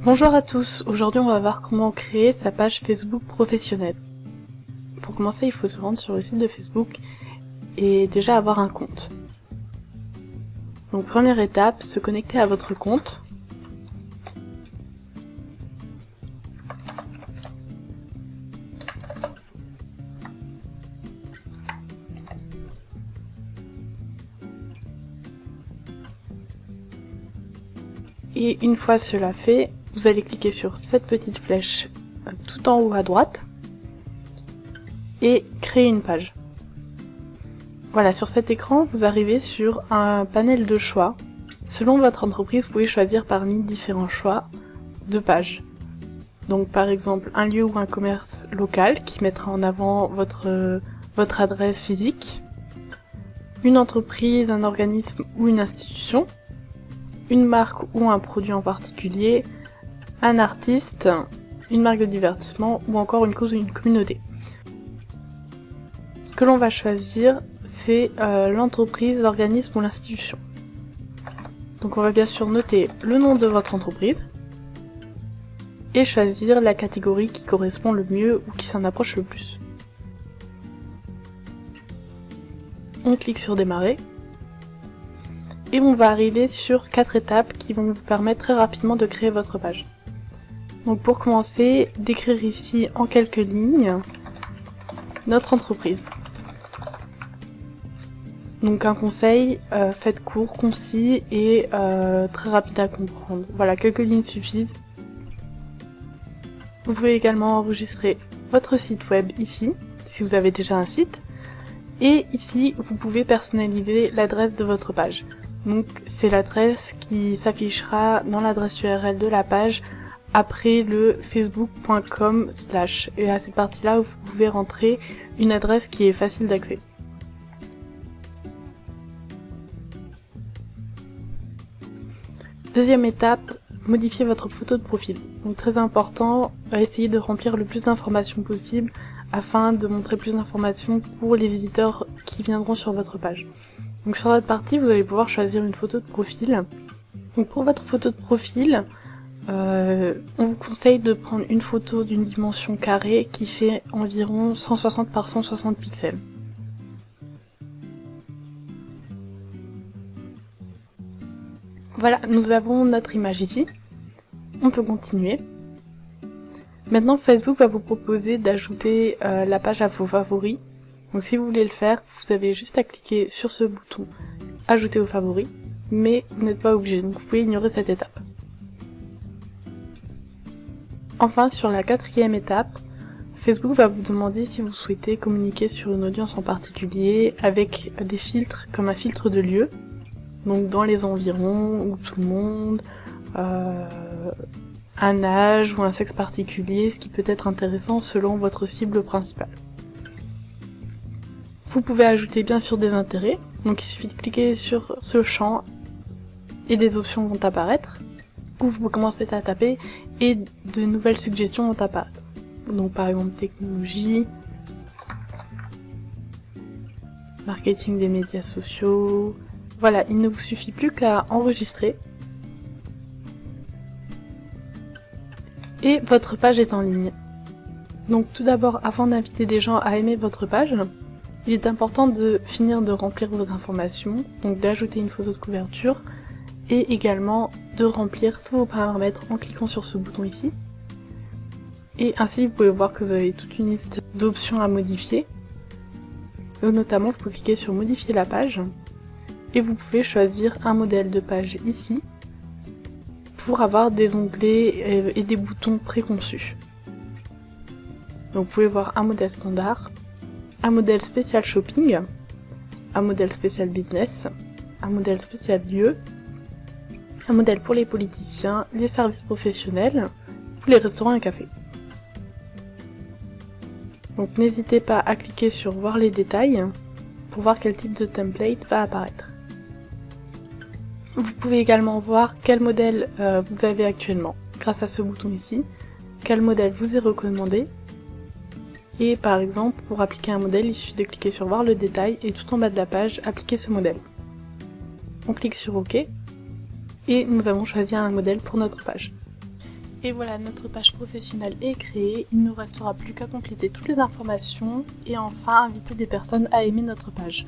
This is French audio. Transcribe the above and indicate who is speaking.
Speaker 1: Bonjour à tous, aujourd'hui on va voir comment créer sa page Facebook professionnelle. Pour commencer, il faut se rendre sur le site de Facebook et déjà avoir un compte. Donc première étape, se connecter à votre compte. Et une fois cela fait, vous allez cliquer sur cette petite flèche tout en haut à droite et créer une page. Voilà, sur cet écran, vous arrivez sur un panel de choix. Selon votre entreprise, vous pouvez choisir parmi différents choix de pages. Donc par exemple, un lieu ou un commerce local qui mettra en avant votre adresse physique, une entreprise, un organisme ou une institution, une marque ou un produit en particulier, un artiste, une marque de divertissement ou encore une cause ou une communauté. Ce que l'on va choisir, c'est l'entreprise, l'organisme ou l'institution. Donc on va bien sûr noter le nom de votre entreprise et choisir la catégorie qui correspond le mieux ou qui s'en approche le plus. On clique sur démarrer. Et on va arriver sur 4 étapes qui vont vous permettre très rapidement de créer votre page. Donc pour commencer, d'écrire ici en quelques lignes notre entreprise. Donc un conseil, faites court, concis et très rapide à comprendre. Voilà, quelques lignes suffisent. Vous pouvez également enregistrer votre site web ici, si vous avez déjà un site. Et ici, vous pouvez personnaliser l'adresse de votre page. Donc c'est l'adresse qui s'affichera dans l'adresse URL de la page après le facebook.com/. Et à cette partie-là, vous pouvez rentrer une adresse qui est facile d'accès. Deuxième étape, modifier votre photo de profil. Donc très important, essayez de remplir le plus d'informations possible afin de montrer plus d'informations pour les visiteurs qui viendront sur votre page. Donc sur notre partie, vous allez pouvoir choisir une photo de profil. Donc pour votre photo de profil, on vous conseille de prendre une photo d'une dimension carrée qui fait environ 160 par 160 pixels. Voilà, nous avons notre image ici. On peut continuer. Maintenant, Facebook va vous proposer d'ajouter la page à vos favoris. Donc si vous voulez le faire, vous avez juste à cliquer sur ce bouton « Ajouter aux favoris », mais vous n'êtes pas obligé, donc vous pouvez ignorer cette étape. Enfin, sur la 4e étape, Facebook va vous demander si vous souhaitez communiquer sur une audience en particulier avec des filtres comme un filtre de lieu, donc dans les environs, ou tout le monde, un âge ou un sexe particulier, ce qui peut être intéressant selon votre cible principale. Vous pouvez ajouter bien sûr des intérêts, donc il suffit de cliquer sur ce champ et des options vont apparaître, ou vous commencez à taper et de nouvelles suggestions vont apparaître. Donc par exemple technologie, marketing des médias sociaux, voilà, il ne vous suffit plus qu'à enregistrer et votre page est en ligne. Donc tout d'abord, avant d'inviter des gens à aimer votre page, il est important de finir de remplir vos informations, donc d'ajouter une photo de couverture, et également de remplir tous vos paramètres en cliquant sur ce bouton ici. Et ainsi vous pouvez voir que vous avez toute une liste d'options à modifier. Donc, notamment vous pouvez cliquer sur modifier la page, et vous pouvez choisir un modèle de page ici, pour avoir des onglets et des boutons préconçus. Donc vous pouvez voir un modèle standard, un modèle spécial shopping, un modèle spécial business, un modèle spécial lieu, un modèle pour les politiciens, les services professionnels, ou les restaurants et cafés. Donc n'hésitez pas à cliquer sur voir les détails pour voir quel type de template va apparaître. Vous pouvez également voir quel modèle vous avez actuellement grâce à ce bouton ici, quel modèle vous est recommandé. Et par exemple, pour appliquer un modèle, il suffit de cliquer sur voir le détail et tout en bas de la page, appliquer ce modèle. On clique sur OK et nous avons choisi un modèle pour notre page. Et voilà, notre page professionnelle est créée, il ne nous restera plus qu'à compléter toutes les informations et enfin inviter des personnes à aimer notre page.